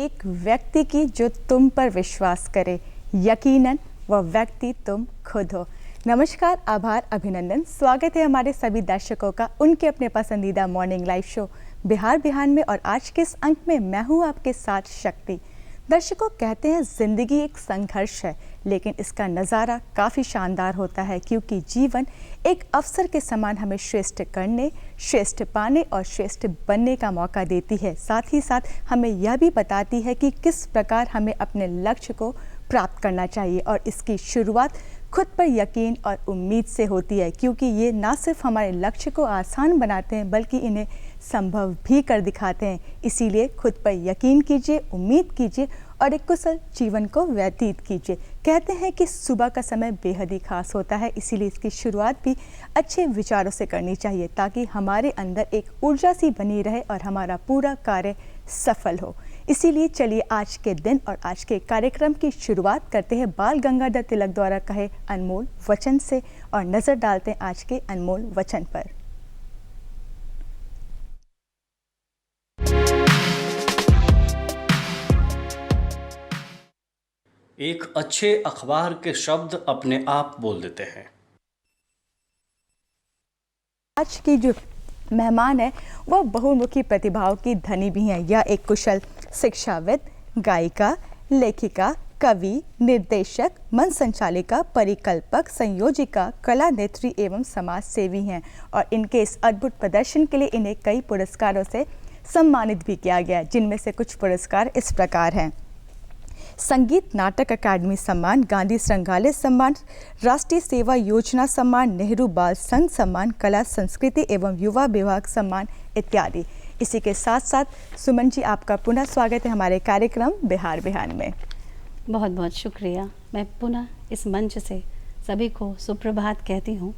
एक व्यक्ति की जो तुम पर विश्वास करे, यकीनन वह व्यक्ति तुम खुद हो। नमस्कार, आभार, अभिनंदन। स्वागत है हमारे सभी दर्शकों का उनके अपने पसंदीदा मॉर्निंग लाइव शो बिहार बिहान में। और आज के इस अंक में मैं हूँ आपके साथ शक्ति। दर्शकों, कहते हैं जिंदगी एक संघर्ष है, लेकिन इसका नज़ारा काफ़ी शानदार होता है, क्योंकि जीवन एक अवसर के समान हमें श्रेष्ठ करने, श्रेष्ठ पाने और श्रेष्ठ बनने का मौका देती है। साथ ही साथ हमें यह भी बताती है कि किस प्रकार हमें अपने लक्ष्य को प्राप्त करना चाहिए। और इसकी शुरुआत खुद पर यकीन और उम्मीद से होती है, क्योंकि ये ना सिर्फ हमारे लक्ष्य को आसान बनाते हैं, बल्कि इन्हें संभव भी कर दिखाते हैं। इसीलिए खुद पर यकीन कीजिए, उम्मीद कीजिए और एक कुशल जीवन को व्यतीत कीजिए। कहते हैं कि सुबह का समय बेहद ही खास होता है, इसीलिए इसकी शुरुआत भी अच्छे विचारों से करनी चाहिए, ताकि हमारे अंदर एक ऊर्जा सी बनी रहे और हमारा पूरा कार्य सफल हो। इसीलिए चलिए आज के दिन और आज के कार्यक्रम की शुरुआत करते हैं बाल गंगाधर तिलक द्वारा कहे अनमोल वचन से, और नजर डालते हैं आज के अनमोल वचन पर। एक अच्छे अखबार के शब्द अपने आप बोल देते हैं। आज की जो मेहमान है वह बहुमुखी प्रतिभाओं की धनी भी हैं। यह एक कुशल शिक्षाविद, गायिका, लेखिका, कवि, निर्देशक, मन संचालिका, परिकल्पक, संयोजिका, कला नेत्री एवं समाज सेवी हैं। और इनके इस अद्भुत प्रदर्शन के लिए इन्हें कई पुरस्कारों से सम्मानित भी किया गया, जिनमें से कुछ पुरस्कार इस प्रकार हैं: संगीत नाटक अकादमी सम्मान, गांधी संग्रहालय सम्मान, राष्ट्रीय सेवा योजना सम्मान, नेहरू बाल संघ सम्मान, कला संस्कृति एवं युवा विभाग सम्मान इत्यादि। इसी के साथ साथ सुमन जी, आपका पुनः स्वागत है हमारे कार्यक्रम बिहार बिहान में। बहुत बहुत शुक्रिया। मैं पुनः इस मंच से सभी को सुप्रभात कहती हूँ,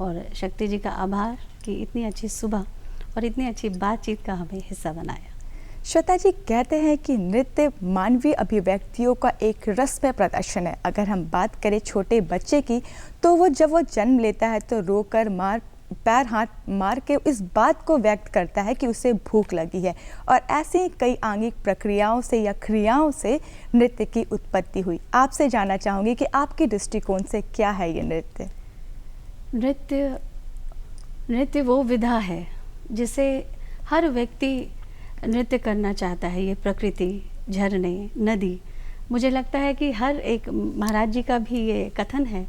और शक्ति जी का आभार कि इतनी अच्छी सुबह और इतनी अच्छी बातचीत का हमें हिस्सा बनाया। श्वेता जी, कहते हैं कि नृत्य मानवीय अभिव्यक्तियों का एक रसमय प्रदर्शन है। अगर हम बात करें छोटे बच्चे की, तो वो जब वो जन्म लेता है तो रोकर, पैर हाथ मार के इस बात को व्यक्त करता है कि उसे भूख लगी है। और ऐसे ही कई आंगिक प्रक्रियाओं से या क्रियाओं से नृत्य की उत्पत्ति हुई। आपसे जानना चाहूँगी कि आपके दृष्टिकोण से क्या है ये नृत्य? नृत्य वो विधा है जिसे हर व्यक्ति नृत्य करना चाहता है। ये प्रकृति, झरने, नदी, मुझे लगता है कि हर एक, महाराज जी का भी ये कथन है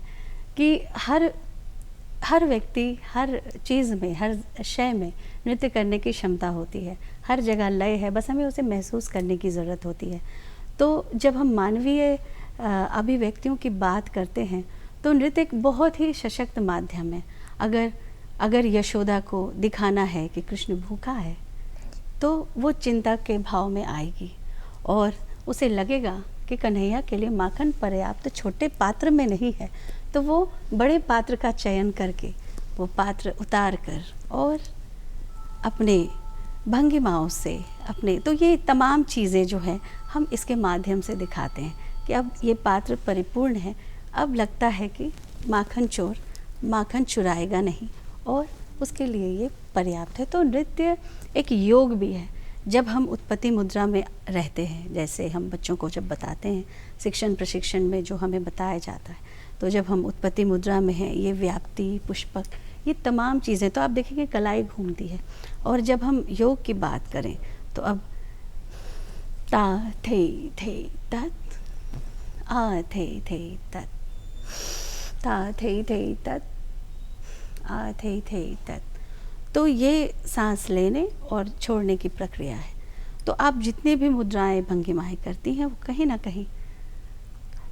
कि हर व्यक्ति हर चीज़ में, हर शय में नृत्य करने की क्षमता होती है। हर जगह लय है, बस हमें उसे महसूस करने की ज़रूरत होती है। तो जब हम मानवीय अभिव्यक्तियों की बात करते हैं तो नृत्य एक बहुत ही सशक्त माध्यम है। अगर यशोदा को दिखाना है कि कृष्ण भूखा है, तो वो चिंता के भाव में आएगी और उसे लगेगा कि कन्हैया के लिए माखन पर्याप्त छोटे पात्र में नहीं है, तो वो बड़े पात्र का चयन करके वो पात्र उतार कर और अपने भंगिमाओं से तो ये तमाम चीज़ें जो हैं हम इसके माध्यम से दिखाते हैं कि अब ये पात्र परिपूर्ण है। अब लगता है कि माखन चोर माखन चुराएगा नहीं, और उसके लिए ये पर्याप्त है। तो नृत्य एक योग भी है। जब हम उत्पत्ति मुद्रा में रहते हैं, जैसे हम बच्चों को जब बताते हैं शिक्षण प्रशिक्षण में जो हमें बताया जाता है, तो जब हम उत्पत्ति मुद्रा में हैं, ये व्याप्ति, पुष्पक, ये तमाम चीज़ें, तो आप देखेंगे कलाई घूमती है। और जब हम योग की बात करें तो अब ता थे तत्, आ थे तत्, ता थे तत्, आ थे तत्। तो ये सांस लेने और छोड़ने की प्रक्रिया है। तो आप जितने भी मुद्राएं, भंगिमाएं करती हैं, वो कहीं ना कहीं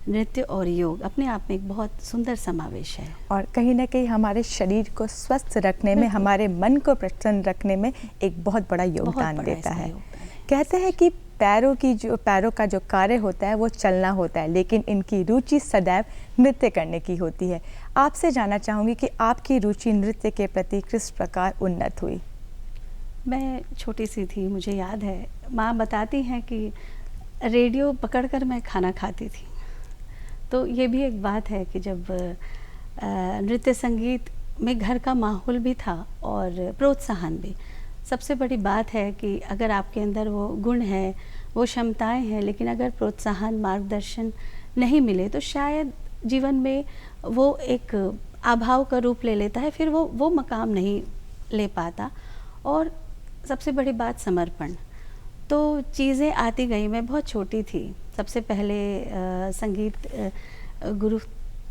नृत्य और योग अपने आप में एक बहुत सुंदर समावेश है, और कहीं ना कहीं हमारे शरीर को स्वस्थ रखने में, हमारे मन को प्रसन्न रखने में एक बहुत बड़ा योगदान देता है। कहते हैं कि पैरों का जो कार्य होता है वो चलना होता है, लेकिन इनकी रुचि सदैव नृत्य करने की होती है। आपसे जानना चाहूँगी कि आपकी रुचि नृत्य के प्रति किस प्रकार उन्नत हुई? मैं छोटी सी थी, मुझे याद है, माँ बताती हैं कि रेडियो पकड़कर मैं खाना खाती थी। तो ये भी एक बात है कि जब नृत्य संगीत में घर का माहौल भी था और प्रोत्साहन भी। सबसे बड़ी बात है कि अगर आपके अंदर वो गुण है वो क्षमताएं हैं, लेकिन अगर प्रोत्साहन, मार्गदर्शन नहीं मिले तो शायद जीवन में वो एक अभाव का रूप ले लेता है, फिर वो मकाम नहीं ले पाता। और सबसे बड़ी बात समर्पण। तो चीज़ें आती गई, मैं बहुत छोटी थी। सबसे पहले संगीत गुरु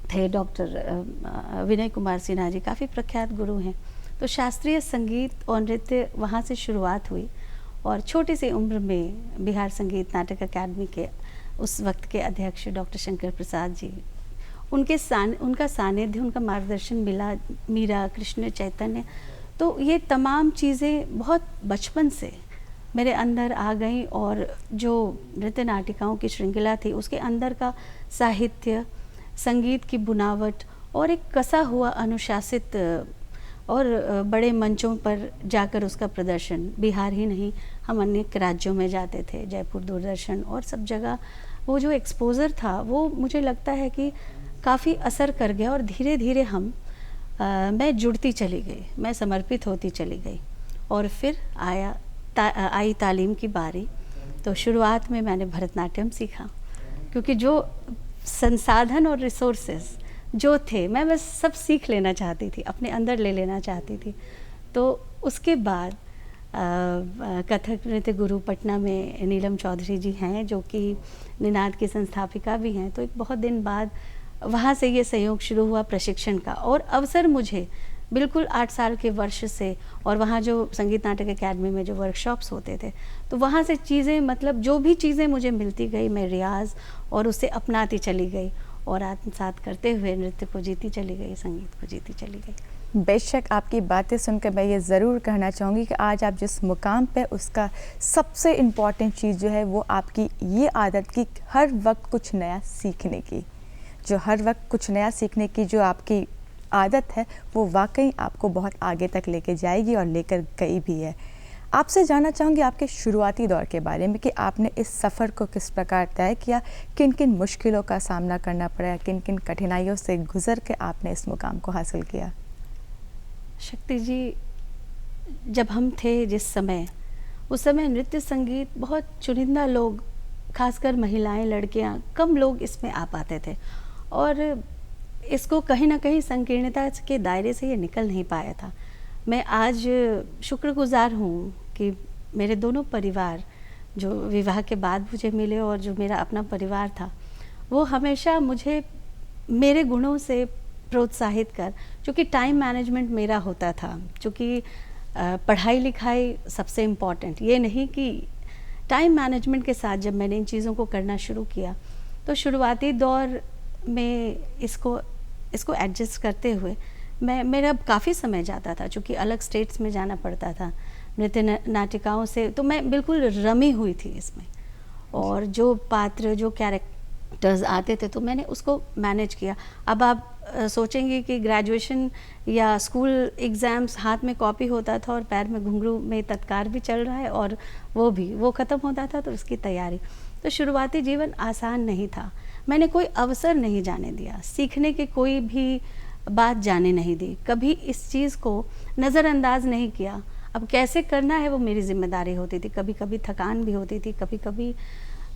थे डॉक्टर विनय कुमार सिन्हा जी, काफ़ी प्रख्यात गुरु हैं। तो शास्त्रीय संगीत और नृत्य वहाँ से शुरुआत हुई और छोटी सी उम्र में बिहार संगीत नाटक अकादमी के उस वक्त के अध्यक्ष डॉक्टर शंकर प्रसाद जी, उनका सानिध्य, उनका मार्गदर्शन मिला, मीरा, कृष्ण चैतन्य। तो ये तमाम चीज़ें बहुत बचपन से मेरे अंदर आ गई और जो नृत्य नाटिकाओं की श्रृंखला थी उसके अंदर का साहित्य, संगीत की बुनावट और एक कसा हुआ अनुशासित और बड़े मंचों पर जाकर उसका प्रदर्शन, बिहार ही नहीं हम अन्य राज्यों में जाते थे, जयपुर दूरदर्शन और सब जगह वो जो एक्सपोज़र था वो मुझे लगता है कि काफ़ी असर कर गया। और धीरे धीरे मैं जुड़ती चली गई, मैं समर्पित होती चली गई। और फिर आई तालीम की बारी। तो शुरुआत में मैंने भरतनाट्यम सीखा, क्योंकि जो संसाधन और रिसोर्सेज जो थे मैं बस सब सीख लेना चाहती थी, अपने अंदर ले लेना चाहती थी। तो उसके बाद कथक नृत्य गुरु पटना में नीलम चौधरी जी हैं, जो कि निनाद की संस्थापिका भी हैं। तो एक बहुत दिन बाद वहाँ से ये सहयोग शुरू हुआ प्रशिक्षण का, और अवसर मुझे बिल्कुल 8 साल के वर्ष से, और वहाँ जो संगीत नाटक अकादमी में जो वर्कशॉप्स होते थे तो वहाँ से चीज़ें, मतलब जो भी चीज़ें मुझे मिलती गई मैं रियाज़ और उसे अपनाती चली गई और आत्मसात करते हुए नृत्य को जीती चली गई, संगीत को जीती चली गई। बेशक आपकी बातें सुनकर मैं ये ज़रूर कहना चाहूँगी कि आज आप जिस मुकाम पे, उसका सबसे इम्पॉर्टेंट चीज़ जो है वो आपकी ये आदत की हर वक्त कुछ नया सीखने की, जो हर वक्त कुछ नया सीखने की जो आपकी आदत है वो वाकई आपको बहुत आगे तक लेके जाएगी और लेकर गई भी है। आपसे जानना चाहूँगी आपके शुरुआती दौर के बारे में कि आपने इस सफ़र को किस प्रकार तय किया, किन किन मुश्किलों का सामना करना पड़ा, किन किन कठिनाइयों से गुजर के आपने इस मुकाम को हासिल किया। शक्ति जी, जब हम थे जिस समय, उस समय नृत्य संगीत बहुत चुनिंदा लोग, खासकर महिलाएं, लड़कियां, कम लोग इसमें आ पाते थे और इसको कहीं ना कहीं संकीर्णता के दायरे से ये निकल नहीं पाया था। मैं आज शुक्रगुजार हूँ कि मेरे दोनों परिवार जो विवाह के बाद मुझे मिले और जो मेरा अपना परिवार था, वो हमेशा मुझे मेरे गुणों से प्रोत्साहित कर, क्योंकि टाइम मैनेजमेंट मेरा होता था, क्योंकि पढ़ाई लिखाई सबसे इम्पॉर्टेंट, ये नहीं कि टाइम मैनेजमेंट के साथ जब मैंने इन चीज़ों को करना शुरू किया तो शुरुआती दौर में इसको एडजस्ट करते हुए मेरा काफ़ी समय जाता था, क्योंकि अलग स्टेट्स में जाना पड़ता था नृत्य नाटिकाओं से। तो मैं बिल्कुल रमी हुई थी इसमें, और जो पात्र, जो कैरेक्टर्स आते थे तो मैंने उसको मैनेज किया। अब आप सोचेंगे कि ग्रेजुएशन या स्कूल एग्ज़ाम्स, हाथ में कॉपी होता था और पैर में घुंघरू में तत्कार भी चल रहा है, और वो ख़त्म होता था तो उसकी तैयारी। तो शुरुआती जीवन आसान नहीं था। मैंने कोई अवसर नहीं जाने दिया, सीखने की कोई भी बात जाने नहीं दी, कभी इस चीज़ को नज़रअंदाज नहीं किया। अब कैसे करना है वो मेरी जिम्मेदारी होती थी। कभी कभी थकान भी होती थी, कभी कभी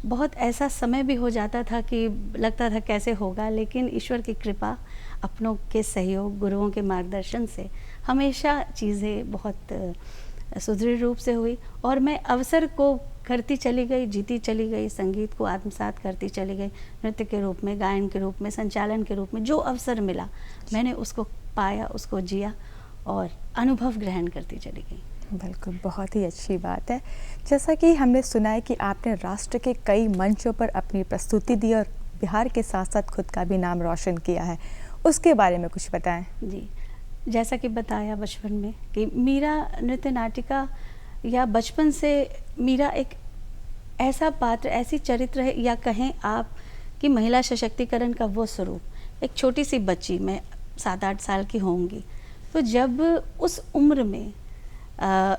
बहुत ऐसा समय भी हो जाता था कि लगता था कैसे होगा, लेकिन ईश्वर की कृपा, अपनों के सहयोग, गुरुओं के मार्गदर्शन से हमेशा चीज़ें बहुत सुदृढ़ रूप से हुई और मैं अवसर को करती चली गई, जीती चली गई, संगीत को आत्मसात करती चली गई। नृत्य के रूप में, गायन के रूप में, संचालन के रूप में जो अवसर मिला मैंने उसको पाया, उसको जिया और अनुभव ग्रहण करती चली गई। बिल्कुल, बहुत ही अच्छी बात है। जैसा कि हमने सुना है कि आपने राष्ट्र के कई मंचों पर अपनी प्रस्तुति दी और बिहार के साथ साथ खुद का भी नाम रोशन किया है, उसके बारे में कुछ बताएं। जी, जैसा कि बताया बचपन में कि मीरा नृत्य नाटिका या बचपन से मीरा एक ऐसा पात्र, ऐसी चरित्र है, या कहें आप कि महिला सशक्तिकरण का वो स्वरूप। एक छोटी सी बच्ची, मैं 7-8 साल की होंगी, तो जब उस उम्र में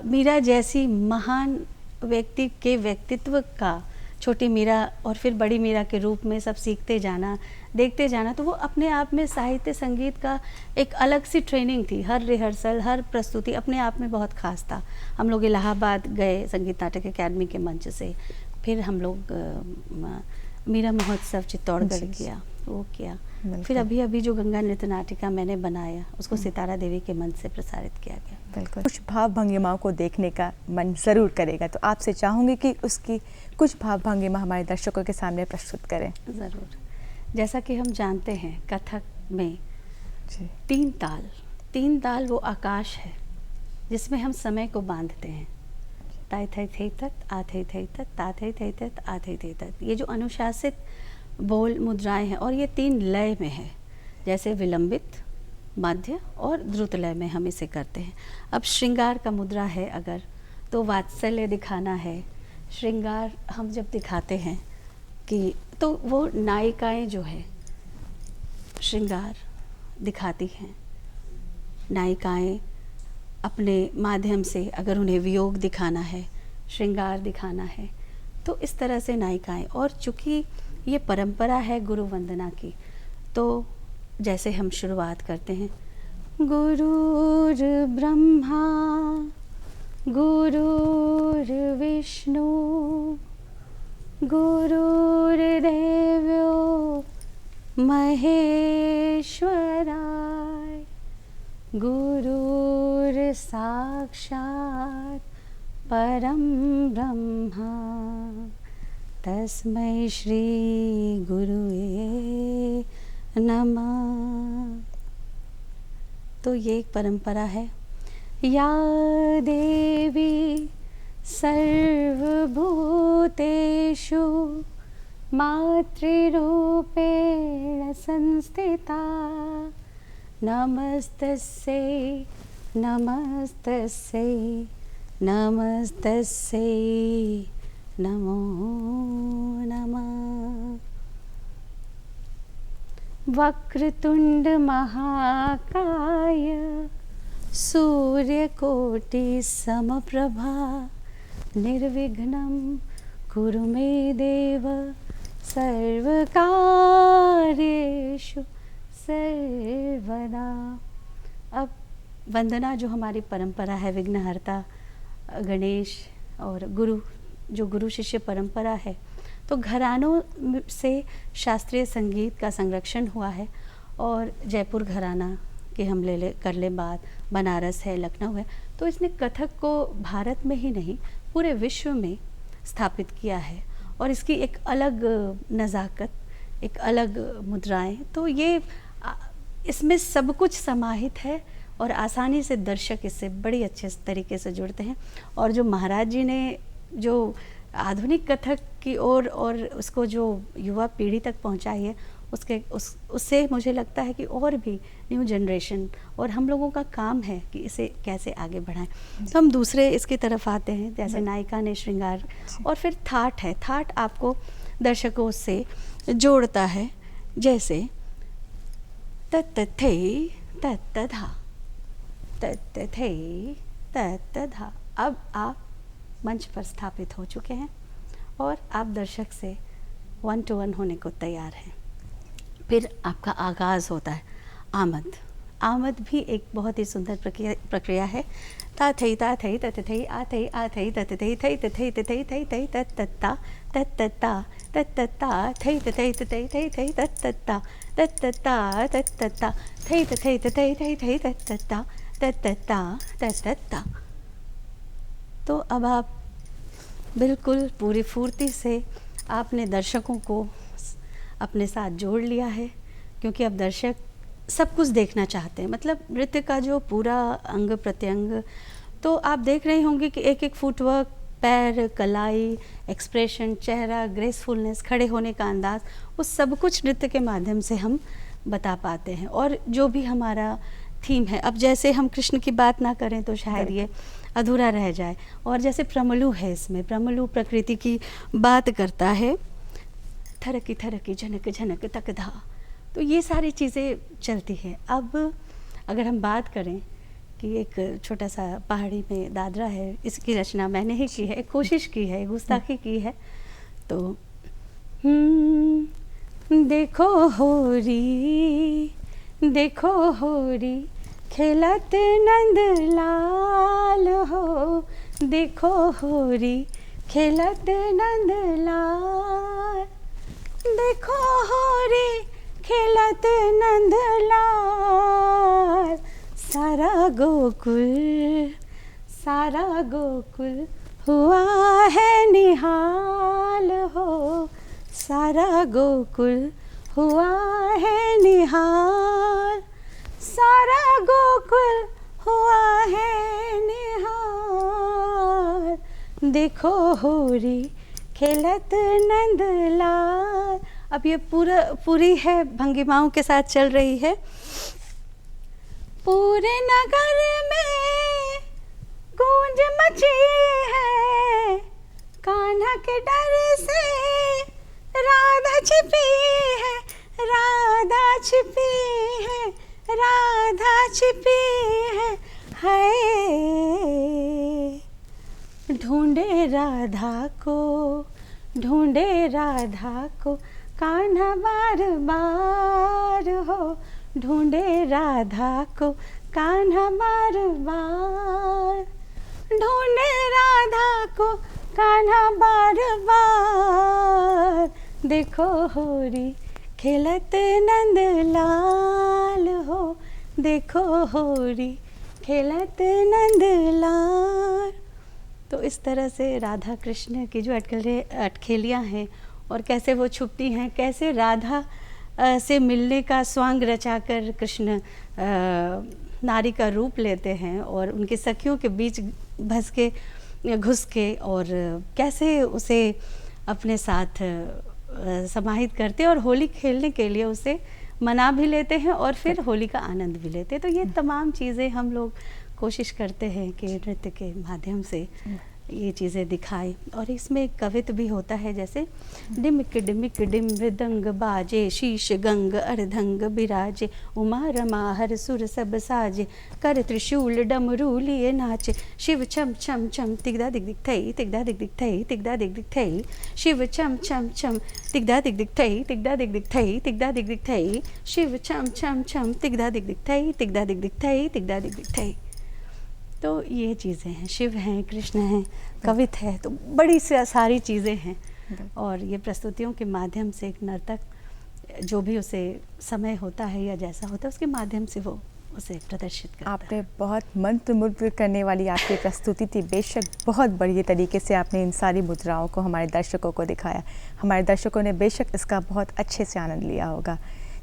मीरा जैसी महान व्यक्ति के व्यक्तित्व का, छोटी मीरा और फिर बड़ी मीरा के रूप में सब सीखते जाना, देखते जाना, तो वो अपने आप में साहित्य संगीत का एक अलग सी ट्रेनिंग थी। हर रिहर्सल, हर प्रस्तुति अपने आप में बहुत खास था। हम लोग इलाहाबाद गए संगीत नाटक अकादमी के मंच से, फिर हम लोग मीरा महोत्सव चित्तौड़गढ़ जी, जी। किया, वो किया। बिल्कुल। फिर अभी अभी जो गंगा नृत्य नाटिका मैंने बनाया उसको सितारा देवी के मंच से प्रसारित किया गया। बिल्कुल, कुछ भाव भंगिमाओं को देखने का मन ज़रूर करेगा, तो आपसे चाहूँगी कि उसकी कुछ भाव भंगिमा हमारे दर्शकों के सामने प्रस्तुत करें। ज़रूर। जैसा कि हम जानते हैं कथक में जी, 3 ताल वो आकाश है जिसमें हम समय को बांधते हैं। ताय थै थे तत, आ थै थे तत, ता थै थे तत, आ थै थे तत। ये जो अनुशासित बोल मुद्राएं हैं और ये 3 लय में है, जैसे विलंबित, मध्य और द्रुत लय में हम इसे करते हैं। अब श्रृंगार का मुद्रा है अगर, तो वात्सल्य दिखाना है। श्रृंगार हम जब दिखाते हैं कि तो वो नायिकाएं जो है श्रृंगार दिखाती हैं। नायिकाएं अपने माध्यम से अगर उन्हें वियोग दिखाना है, श्रृंगार दिखाना है, तो इस तरह से नायिकाएं। और चूँकि ये परंपरा है गुरु वंदना की, तो जैसे हम शुरुआत करते हैं, गुरुर् ब्रह्मा गुरुर्विष्णु गुरुर्देवो महेश्वराय गुरुर्साक्षात् परं ब्रह्मा तस्मै श्री गुरुवे नमः। तो ये एक परंपरा है। या देवी सर्वभूतेषु मातृरूपेण संस्थिता नमस्तस्यै नमस्तस्यै नमस्तस्यै नमो नमः। वक्रतुंड महाकाय सूर्यकोटि समप्रभा निर्विघ्नं कुरु मे देव सर्वकार्येषु सर्वदा। अब वंदना जो हमारी परंपरा है, विघ्नहर्ता गणेश और गुरु, जो गुरु शिष्य परंपरा है, तो घरानों से शास्त्रीय संगीत का संरक्षण हुआ है। और जयपुर घराना के हम कर ले बात, बनारस है, लखनऊ है, तो इसने कथक को भारत में ही नहीं पूरे विश्व में स्थापित किया है। और इसकी एक अलग नज़ाकत, एक अलग मुद्राएं, तो ये इसमें सब कुछ समाहित है और आसानी से दर्शक इससे बड़ी अच्छे तरीके से जुड़ते हैं। और जो महाराज जी ने जो आधुनिक कथक की ओर और उसको जो युवा पीढ़ी तक पहुंचाई है, उससे मुझे लगता है कि और भी न्यू जनरेशन और हम लोगों का काम है कि इसे कैसे आगे बढ़ाएं। तो हम दूसरे इसकी तरफ आते हैं, जैसे नायिका ने श्रृंगार, और फिर थाट है। थाट आपको दर्शकों से जोड़ता है, जैसे तत्तथे तत्तधा तत्तथे तत्तधा। अब आप मंच पर स्थापित हो चुके हैं और आप दर्शक से 1 to 1 होने को तैयार हैं। फिर आपका आगाज़ होता है आमद। आमद भी एक बहुत ही सुंदर प्रक्रिया है। ता थई ततथई आ थई ततथई थई तथई तथई थई थई तत्तता तत्तता तत्तता थई तथई तथई थई थई तत्तता तत्तता तत्तता थई तथई तथई थई थई तत्तता तत्तता तत्तता। तो अब आप बिल्कुल पूरी फुर्ती से आपने दर्शकों को अपने साथ जोड़ लिया है, क्योंकि अब दर्शक सब कुछ देखना चाहते हैं। मतलब नृत्य का जो पूरा अंग प्रत्यंग, तो आप देख रहे होंगे कि एक एक फुटवर्क, पैर, कलाई, एक्सप्रेशन, चेहरा, ग्रेसफुलनेस, खड़े होने का अंदाज़, वो सब कुछ नृत्य के माध्यम से हम बता पाते हैं। और जो भी हमारा थीम है, अब जैसे हम कृष्ण की बात ना करें तो शायद ये अधूरा रह जाए। और जैसे प्रमलु है, इसमें प्रमलु प्रकृति की बात करता है, थरकी थरकी झनक झनक तकधा, तो ये सारी चीज़ें चलती है। अब अगर हम बात करें कि एक छोटा सा पहाड़ी में दादरा है, इसकी रचना मैंने ही की है, कोशिश की है, गुस्ताखी की है। तो देखो होरी खेलत नंद लाल हो, देखो होरी खेलत नंदलाल, देखो होरी खेलत नंदलाल, सारा गोकुल हुआ है निहाल हो, सारा गोकुल हुआ है निहाल, सारा गोकुल हुआ है निहाल, देखो होरी खेलत नंदलाल। अब ये पूरी है भंगिमाओं के साथ चल रही है। पूरे नगर में गूंज मची है, कान्हा के डर से राधा छिपी है, राधा छिपी है, राधा छिपी है, हाय ढूंढे राधा को कान्हा बार बार हो, ढूंढे राधा को कान्हा बार बार, ढूंढे राधा को कान्हा बार बार, देखो होरी खेलत नंदलाल हो, देखो होरी खेलत नंदलाल। तो इस तरह से राधा कृष्ण की जो अटखेलियाँ हैं और कैसे वो छुपती हैं, कैसे राधा से मिलने का स्वांग रचाकर कृष्ण नारी का रूप लेते हैं और उनके सखियों के बीच घुस के और कैसे उसे अपने साथ समाहित करते और होली खेलने के लिए उसे मना भी लेते हैं और फिर होली का आनंद भी लेते हैं। तो ये तमाम चीज़ें हम लोग कोशिश करते हैं कि नृत्य के माध्यम से ये चीज़ें दिखाएं। और इसमें एक कवित्व भी होता है, जैसे डिमिक डिमिक डिम मृदंग बाजे, शीश गंग अर्धंग बिराजे, उमा रमा हर सुर सब साजे, कर त्रिशूल डमरू लिए नाचे, शिव छम छम छम तिगदा दिग दिग थई, तिगदा दिग दिग थई, तिगदा दिग दिग थई, शिव छम छम छम तिगदा दिग दिग थई, तिगदा दिग दिग थई, तिगदा दिग दिग थई, शिव छम छम छम तिगदा दिग दिग थई, तिगदा दिग दिग थई, तिगदा दिग दिग थई। तो ये चीज़ें हैं, शिव हैं, कृष्ण हैं, कवित है, तो बड़ी सारी चीज़ें हैं। और ये प्रस्तुतियों के माध्यम से एक नर्तक जो भी उसे समय होता है या जैसा होता है उसके माध्यम से वो उसे प्रदर्शित करता है। आपने बहुत मंत्रमुग्ध करने वाली आपकी प्रस्तुति थी। बेशक बहुत बढ़िया तरीके से आपने इन सारी मुद्राओं को हमारे दर्शकों को दिखाया। हमारे दर्शकों ने बेशक इसका बहुत अच्छे से आनंद लिया होगा।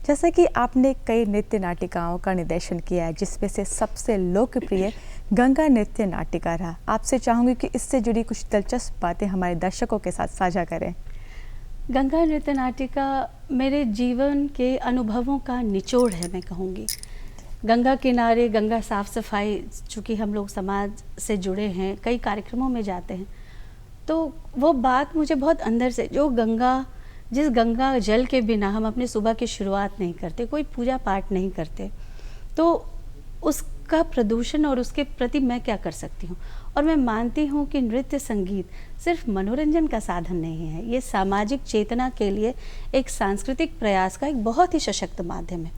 जैसे कि आपने कई नृत्य नाटिकाओं का निर्देशन किया है, जिसमें से सबसे लोकप्रिय गंगा नृत्य नाटिका रहा। आपसे चाहूँगी कि इससे जुड़ी कुछ दिलचस्प बातें हमारे दर्शकों के साथ साझा करें। गंगा नृत्य नाटिका मेरे जीवन के अनुभवों का निचोड़ है, मैं कहूँगी। गंगा किनारे गंगा साफ़ सफाई, चूँकि हम लोग समाज से जुड़े हैं, कई कार्यक्रमों में जाते हैं, तो वो बात मुझे बहुत अंदर से, जिस गंगा जल के बिना हम अपने सुबह की शुरुआत नहीं करते, कोई पूजा पाठ नहीं करते, तो उसका प्रदूषण और उसके प्रति मैं क्या कर सकती हूँ। और मैं मानती हूँ कि नृत्य संगीत सिर्फ मनोरंजन का साधन नहीं है, ये सामाजिक चेतना के लिए एक सांस्कृतिक प्रयास का एक बहुत ही सशक्त माध्यम है।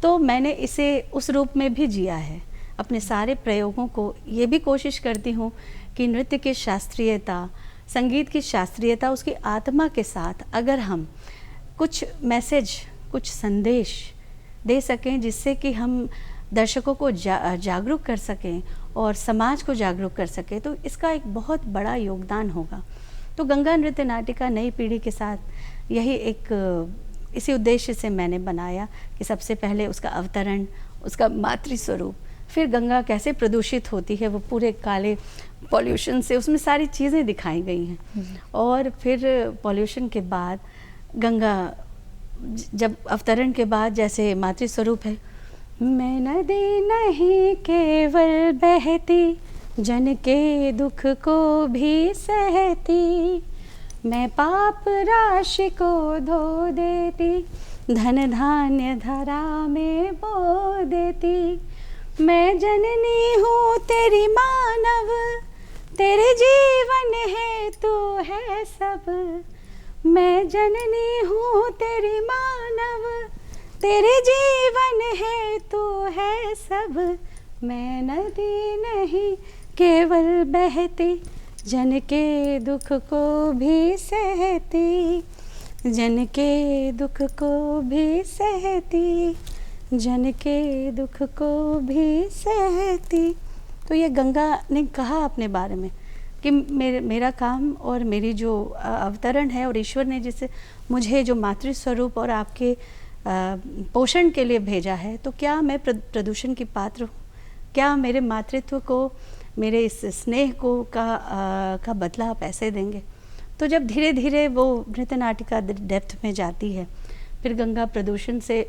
तो मैंने इसे उस रूप में भी जिया है। अपने सारे प्रयोगों को ये भी कोशिश करती हूँ कि नृत्य की शास्त्रीयता, संगीत की शास्त्रीयता, उसकी आत्मा के साथ अगर हम कुछ मैसेज, कुछ संदेश दे सकें, जिससे कि हम दर्शकों को जागरूक कर सकें और समाज को जागरूक कर सकें, तो इसका एक बहुत बड़ा योगदान होगा। तो गंगा नृत्य नाटिका नई पीढ़ी के साथ यही इसी उद्देश्य से मैंने बनाया कि सबसे पहले उसका अवतरण, उसका मातृस्वरूप, फिर गंगा कैसे प्रदूषित होती है, वो पूरे काले पॉल्यूशन से, उसमें सारी चीज़ें दिखाई गई हैं। और फिर पॉल्यूशन के बाद गंगा जब अवतरण के बाद जैसे मातृस्वरूप है, मैं नदी नहीं केवल बहती, जन के दुख को भी सहती, मैं पाप राशि को धो देती, धन धान्य धरा में बो देती, मैं जननी हूँ तेरी मानव, तेरे जीवन है तू है सब, मैं जननी हूँ तेरी मानव, तेरे जीवन है तू है सब, मैं नदी नहीं केवल बहती, जन के दुख को भी सहती, जन के दुख को भी सहती, जन के दुख को भी सहती। तो ये गंगा ने कहा अपने बारे में कि मेरा काम और मेरी जो अवतरण है, और ईश्वर ने जिसे मुझे जो मातृ स्वरूप और आपके पोषण के लिए भेजा है, तो क्या मैं प्रदूषण की पात्र हूँ? क्या मेरे मातृत्व को, मेरे इस स्नेह को का बदला आप ऐसे देंगे? तो जब धीरे धीरे वो नृत्य नाटिका डेप्थ में जाती है, फिर गंगा प्रदूषण से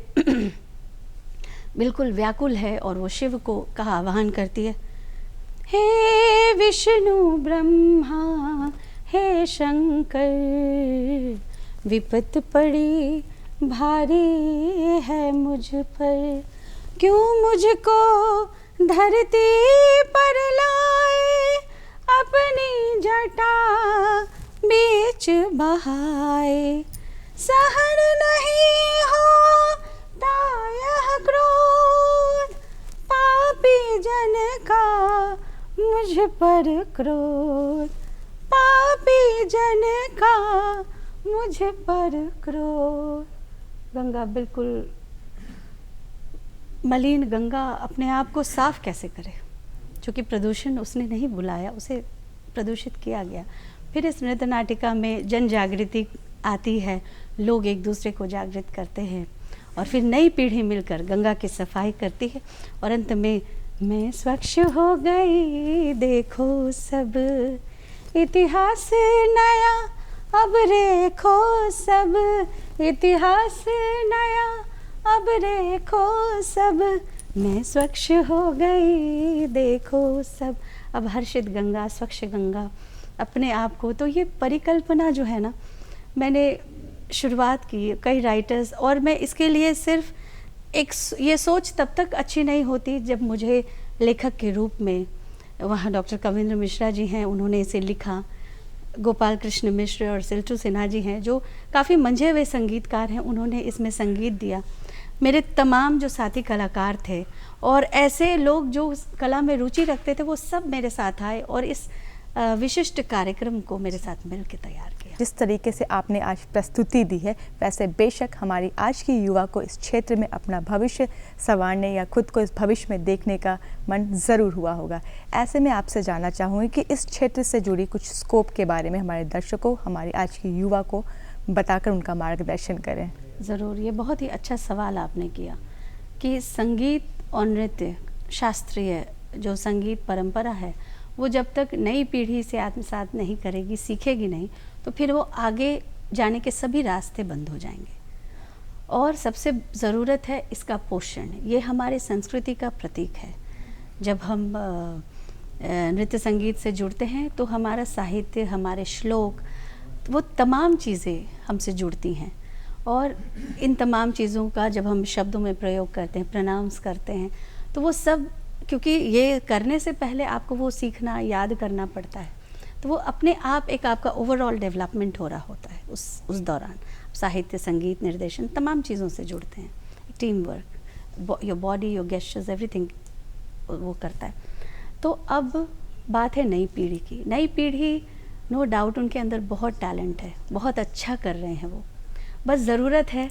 बिल्कुल व्याकुल है और वो शिव को का आह्वान करती है, हे विष्णु ब्रह्मा, हे शंकर, विपत पड़ी भारी है मुझ पर, क्यों मुझको धरती पर लाए, अपनी जटा बीच बहाए, सहन नहीं होता यह क्रोध, पापी जन का मुझ पर क्रोध, पापी जन का मुझ पर क्रोध। गंगा बिल्कुल मलिन गंगा अपने आप को साफ कैसे करे, क्योंकि प्रदूषण उसने नहीं बुलाया, उसे प्रदूषित किया गया। फिर इस नृत्य नाटिका में जन जागृति आती है, लोग एक दूसरे को जागृत करते हैं और फिर नई पीढ़ी मिलकर गंगा की सफाई करती है। और अंत में मैं स्वच्छ हो गई देखो सब, इतिहास नया अब देखो सब, इतिहास नया अब देखो सब, मैं स्वच्छ हो गई देखो सब। अब हर्षित गंगा, स्वच्छ गंगा अपने आप को, तो ये परिकल्पना जो है ना, मैंने शुरुआत की कई राइटर्स, और मैं इसके लिए सिर्फ एक ये सोच तब तक अच्छी नहीं होती जब मुझे लेखक के रूप में वहाँ डॉक्टर कविंद्र मिश्रा जी हैं, उन्होंने इसे लिखा, गोपाल कृष्ण मिश्र और सिल्टू सिन्हा जी हैं जो काफ़ी मंझे हुए संगीतकार हैं, उन्होंने इसमें संगीत दिया। मेरे तमाम जो साथी कलाकार थे और ऐसे लोग जो कला में रुचि रखते थे, वो सब मेरे साथ आए और इस विशिष्ट कार्यक्रम को मेरे साथ मिल के तैयार किया। जिस तरीके से आपने आज प्रस्तुति दी है, वैसे बेशक हमारी आज की युवा को इस क्षेत्र में अपना भविष्य संवारने या खुद को इस भविष्य में देखने का मन ज़रूर हुआ होगा। ऐसे में आपसे जानना चाहूँगी कि इस क्षेत्र से जुड़ी कुछ स्कोप के बारे में हमारे दर्शकों, हमारी आज की युवा को बताकर उनका मार्गदर्शन करें। ज़रूर, ये बहुत ही अच्छा सवाल आपने किया कि संगीत और नृत्य, शास्त्रीय जो संगीत परंपरा है, वो जब तक नई पीढ़ी से आत्मसात नहीं करेगी, सीखेगी नहीं, तो फिर वो आगे जाने के सभी रास्ते बंद हो जाएंगे। और सबसे ज़रूरत है इसका पोषण, ये हमारे संस्कृति का प्रतीक है। जब हम नृत्य संगीत से जुड़ते हैं तो हमारा साहित्य, हमारे श्लोक, वो तमाम चीज़ें हमसे जुड़ती हैं। और इन तमाम चीज़ों का जब हम शब्दों में प्रयोग करते हैं, प्रोनाउंस करते हैं, तो वो सब, क्योंकि ये करने से पहले आपको वो सीखना, याद करना पड़ता है, तो वो अपने आप एक आपका ओवरऑल डेवलपमेंट हो रहा होता है उस दौरान। साहित्य, संगीत, निर्देशन तमाम चीज़ों से जुड़ते हैं। Team work, your body, your gestures, everything वो करता है। तो अब बात है नई पीढ़ी की। नई पीढ़ी, नो डाउट उनके अंदर बहुत टैलेंट है, बहुत अच्छा कर रहे हैं वो, बस ज़रूरत है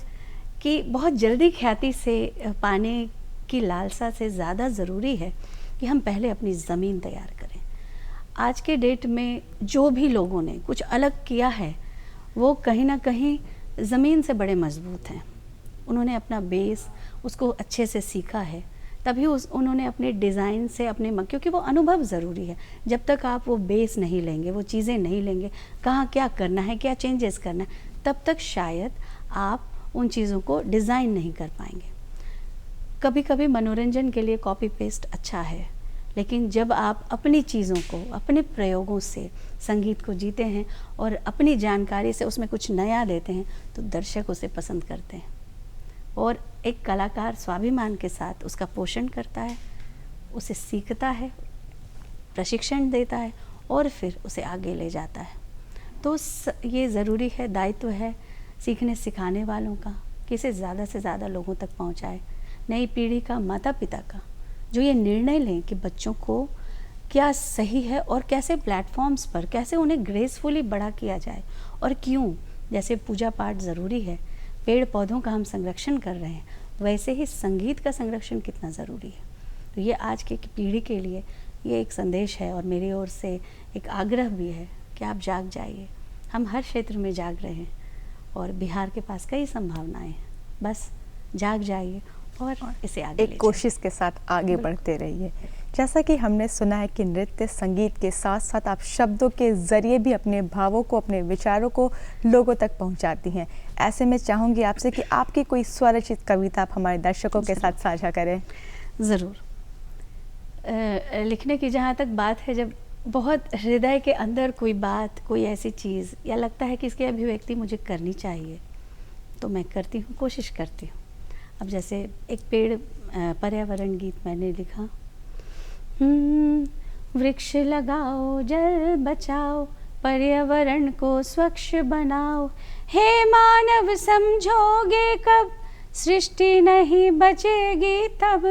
कि बहुत जल्दी ख्याति से पाने की लालसा से ज़्यादा ज़रूरी है कि हम पहले अपनी ज़मीन तैयार करें। आज के डेट में जो भी लोगों ने कुछ अलग किया है, वो कहीं ना कहीं ज़मीन से बड़े मजबूत हैं। उन्होंने अपना बेस, उसको अच्छे से सीखा है, तभी उन्होंने अपने डिज़ाइन से अपने क्योंकि वो अनुभव ज़रूरी है। जब तक आप वो बेस नहीं लेंगे, वो चीज़ें नहीं लेंगे, कहाँ क्या करना है, क्या चेंजेस करना है, तब तक शायद आप उन चीज़ों को डिज़ाइन नहीं कर पाएंगे। कभी कभी मनोरंजन के लिए कॉपी पेस्ट अच्छा है, लेकिन जब आप अपनी चीज़ों को, अपने प्रयोगों से संगीत को जीते हैं और अपनी जानकारी से उसमें कुछ नया देते हैं, तो दर्शक उसे पसंद करते हैं। और एक कलाकार स्वाभिमान के साथ उसका पोषण करता है, उसे सीखता है, प्रशिक्षण देता है और फिर उसे आगे ले जाता है। तो ये ज़रूरी है, दायित्व है सीखने सिखाने वालों का कि इसे ज़्यादा से ज़्यादा लोगों तक पहुंचाए। नई पीढ़ी का, माता पिता का, जो ये निर्णय लें कि बच्चों को क्या सही है और कैसे प्लेटफॉर्म्स पर कैसे उन्हें ग्रेसफुली बड़ा किया जाए और क्यों। जैसे पूजा पाठ ज़रूरी है, पेड़ पौधों का हम संरक्षण कर रहे हैं, वैसे ही संगीत का संरक्षण कितना ज़रूरी है। तो ये आज की पीढ़ी के लिए ये एक संदेश है और मेरी ओर से एक आग्रह भी है कि आप जाग जाइए। हम हर क्षेत्र में जाग रहे हैं और बिहार के पास कई संभावनाएं हैं, बस जाग जाइए और इसे आगे ले एक जाइए। कोशिश के साथ आगे बढ़ते रहिए। जैसा कि हमने सुना है कि नृत्य संगीत के साथ साथ आप शब्दों के ज़रिए भी अपने भावों को, अपने विचारों को लोगों तक पहुंचाती हैं। ऐसे में चाहूँगी आपसे कि आपकी कोई स्वरचित कविता आप हमारे दर्शकों के साथ साझा करें। ज़रूर। लिखने की जहाँ तक बात है, जब बहुत हृदय के अंदर कोई बात, कोई ऐसी चीज़ या लगता है कि इसकी अभिव्यक्ति मुझे करनी चाहिए, तो मैं करती हूँ, कोशिश करती हूँ। अब जैसे एक पेड़ पर्यावरण गीत मैंने लिखा। वृक्ष लगाओ, जल बचाओ, पर्यावरण को स्वच्छ बनाओ। हे मानव समझोगे कब, सृष्टि नहीं बचेगी तब।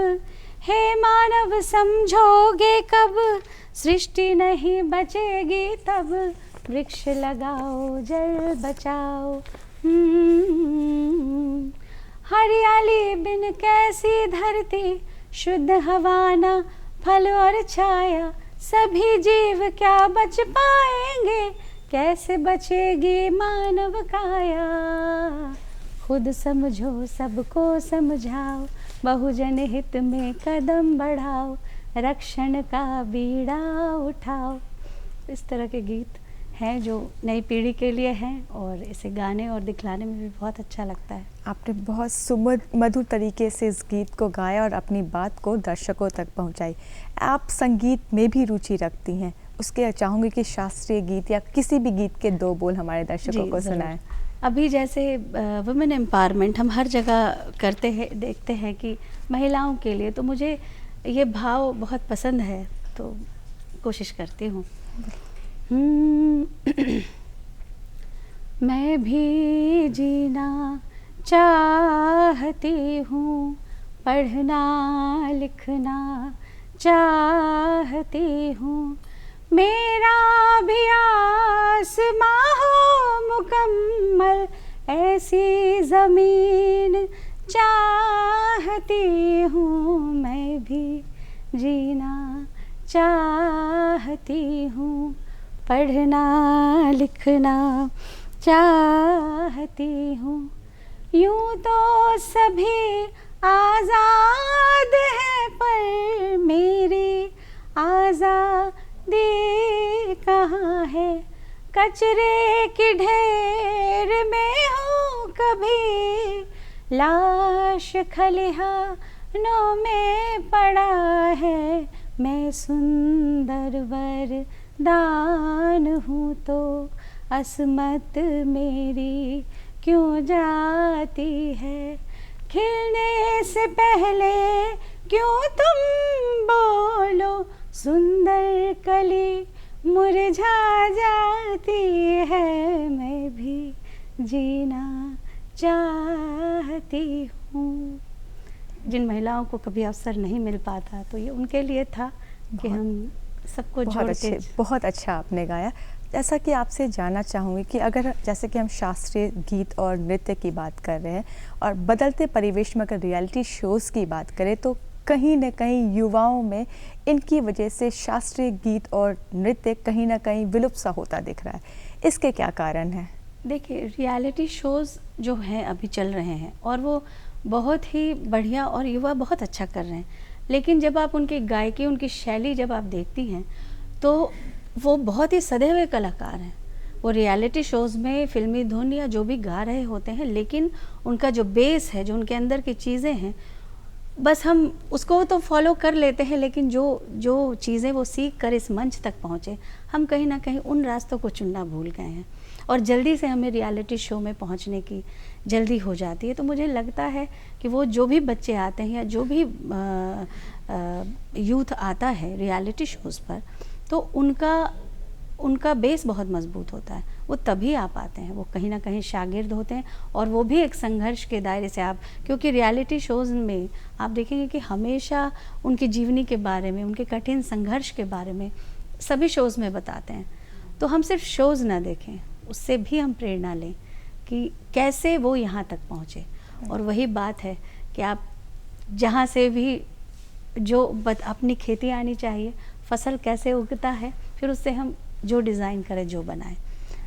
हे मानव समझोगे कब, सृष्टि नहीं बचेगी तब। वृक्ष लगाओ, जल बचाओ। हरियाली बिन कैसी धरती, शुद्ध हवा ना फल और छाया। सभी जीव क्या बच पाएंगे, कैसे बचेगी मानव काया। खुद समझो, सबको समझाओ, बहुजन हित में कदम बढ़ाओ। रक्षण का बीड़ा उठाओ। इस तरह के गीत हैं जो नई पीढ़ी के लिए हैं और इसे गाने और दिखलाने में भी बहुत अच्छा लगता है। आपने बहुत मधुर तरीके से इस गीत को गाया और अपनी बात को दर्शकों तक पहुंचाई। आप संगीत में भी रुचि रखती हैं, उसके चाहूँगी कि शास्त्रीय गीत या किसी भी गीत के दो बोल हमारे दर्शकों को सुनाएं। अभी जैसे वुमेन एम्पावरमेंट हम हर जगह करते हैं, देखते हैं कि महिलाओं के लिए, तो मुझे ये भाव बहुत पसंद है, तो कोशिश करती हूँ। मैं भी जीना चाहती हूँ, पढ़ना लिखना चाहती हूँ। मेरा भी आसमां हो मुकम्मल, ऐसी ज़मीन चाहती हूँ। मैं भी जीना चाहती हूँ, पढ़ना लिखना चाहती हूँ। यूँ तो सभी आज़ाद हैं, पर मेरी आज़ादी कहाँ है। कचरे के ढेर में हूँ कभी, लाश खलिहानों में पड़ा है। मैं सुंदर वरदान हूँ, तो अस्मत मेरी क्यों जाती है। खिलने से पहले क्यों तुम बोलो, सुंदर कली मुरझा जाती है। मैं भी जीना चाहती हूँ। जिन महिलाओं को कभी अवसर नहीं मिल पाता, तो ये उनके लिए था कि हम सबको जोड़ के। बहुत अच्छा आपने गाया। जैसा कि आपसे जानना चाहूँगी कि अगर जैसे कि हम शास्त्रीय गीत और नृत्य की बात कर रहे हैं और बदलते परिवेश में अगर रियलिटी शोज़ की बात करें, तो कहीं न कहीं युवाओं में इनकी वजह से शास्त्रीय गीत और नृत्य कहीं न कहीं विलुप्त सा होता दिख रहा है। इसके क्या कारण हैं? देखिए, रियलिटी शोज़ जो हैं अभी चल रहे हैं और वो बहुत ही बढ़िया और युवा बहुत अच्छा कर रहे हैं, लेकिन जब आप उनकी गायकी, उनकी शैली जब आप देखती हैं, तो वो बहुत ही सधे हुए कलाकार हैं। वो रियलिटी शोज़ में फिल्मी धुन या जो भी गा रहे होते हैं, लेकिन उनका जो बेस है, जो उनके अंदर की चीज़ें हैं, बस हम उसको तो फॉलो कर लेते हैं, लेकिन जो चीज़ें वो सीख कर इस मंच तक पहुँचे, हम कहीं ना कहीं उन रास्तों को चुनना भूल गए हैं और जल्दी से हमें रियलिटी शो में पहुँचने की जल्दी हो जाती है। तो मुझे लगता है कि वो जो भी बच्चे आते हैं या जो भी यूथ आता है रियलिटी शोज़ पर, तो उनका उनका बेस बहुत मजबूत होता है, वो तभी आ पाते हैं। वो कहीं ना कहीं शागिर्द होते हैं और वो भी एक संघर्ष के दायरे से आप, क्योंकि रियलिटी शोज़ में आप देखेंगे कि हमेशा उनकी जीवनी के बारे में, उनके कठिन संघर्ष के बारे में सभी शोज़ में बताते हैं। तो हम सिर्फ शोज़ ना देखें, उससे भी हम प्रेरणा लें कि कैसे वो यहाँ तक पहुँचे। और वही बात है कि आप जहाँ से भी जो अपनी खेती आनी चाहिए, फसल कैसे उगता है, फिर उससे हम जो डिज़ाइन करें, जो बनाएं,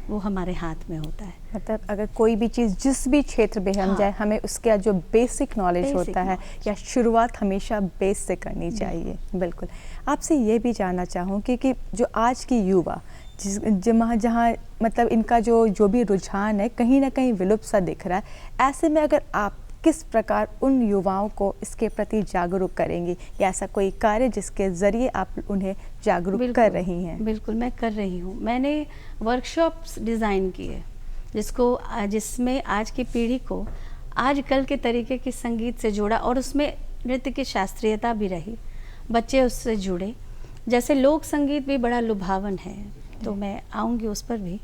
वो हमारे हाथ में होता है। मतलब अगर कोई भी चीज़ जिस भी क्षेत्र में हम हाँ। जाए, हमें उसका जो बेसिक नॉलेज Basic होता है या शुरुआत हमेशा बेस से करनी चाहिए। बिल्कुल। आपसे ये भी जानना चाहूँगी कि जो आज की युवा जहाँ मतलब इनका जो भी रुझान है कहीं ना कहीं विलुप्त सा दिख रहा है, ऐसे में अगर आप किस प्रकार उन युवाओं को इसके प्रति जागरूक करेंगी, या ऐसा कोई कार्य जिसके ज़रिए आप उन्हें जागरूक कर रही हैं? बिल्कुल, मैं कर रही हूँ। मैंने वर्कशॉप्स डिज़ाइन किए जिसमें आज की पीढ़ी को आजकल के तरीके के संगीत से जोड़ा और उसमें नृत्य की शास्त्रीयता भी रही, बच्चे उससे जुड़े। जैसे लोक संगीत भी बड़ा लुभावन है, तो मैं आऊँगी उस पर भी,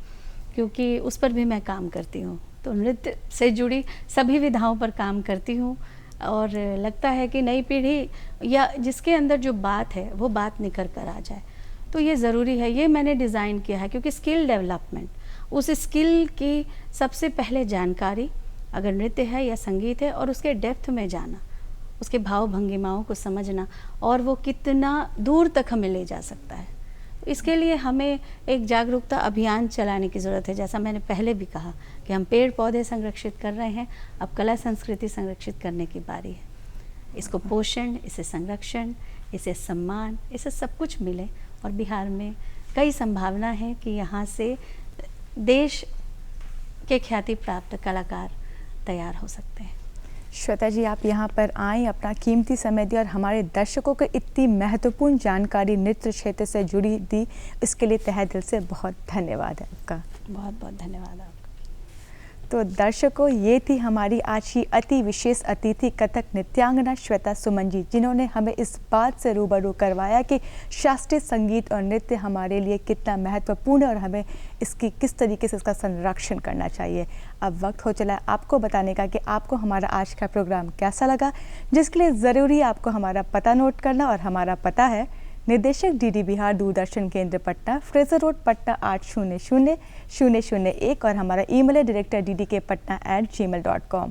क्योंकि उस पर भी मैं काम करती हूँ। तो नृत्य से जुड़ी सभी विधाओं पर काम करती हूँ और लगता है कि नई पीढ़ी या जिसके अंदर जो बात है वो बात निखर कर आ जाए, तो ये ज़रूरी है। ये मैंने डिज़ाइन किया है क्योंकि स्किल डेवलपमेंट, उस स्किल की सबसे पहले जानकारी अगर नृत्य है या संगीत है, और उसके डेप्थ में जाना, उसके भाव भंगिमाओं को समझना और वो कितना दूर तक हमें ले जा सकता है। इसके लिए हमें एक जागरूकता अभियान चलाने की ज़रूरत है। जैसा मैंने पहले भी कहा कि हम पेड़ पौधे संरक्षित कर रहे हैं, अब कला संस्कृति संरक्षित करने की बारी है। इसको पोषण, इसे संरक्षण, इसे सम्मान, इसे सब कुछ मिले। और बिहार में कई संभावना है कि यहाँ से देश के ख्याति प्राप्त कलाकार तैयार हो सकते हैं। श्वेता जी, आप यहाँ पर आए, अपना कीमती समय दिया और हमारे दर्शकों को इतनी महत्वपूर्ण जानकारी नृत्य क्षेत्र से जुड़ी दी, इसके लिए तहे दिल से बहुत धन्यवाद है आपका। बहुत बहुत धन्यवाद आपका। तो दर्शकों, ये थी हमारी आज की अति विशेष अतिथि कथक नृत्यांगना श्वेता सुमन जी, जिन्होंने हमें इस बात से रूबरू करवाया कि शास्त्रीय संगीत और नृत्य हमारे लिए कितना महत्वपूर्ण है और हमें इसकी किस तरीके से इसका संरक्षण करना चाहिए। अब वक्त हो चला है आपको बताने का कि आपको हमारा आज का प्रोग्राम कैसा लगा, जिसके लिए ज़रूरी आपको हमारा पता नोट करना। और हमारा पता है निदेशक डीडी बिहार दूरदर्शन केंद्र पटना, फ्रेजर रोड पटना 800001, और हमारा ईमेल है director ddkpatna@gmail.com।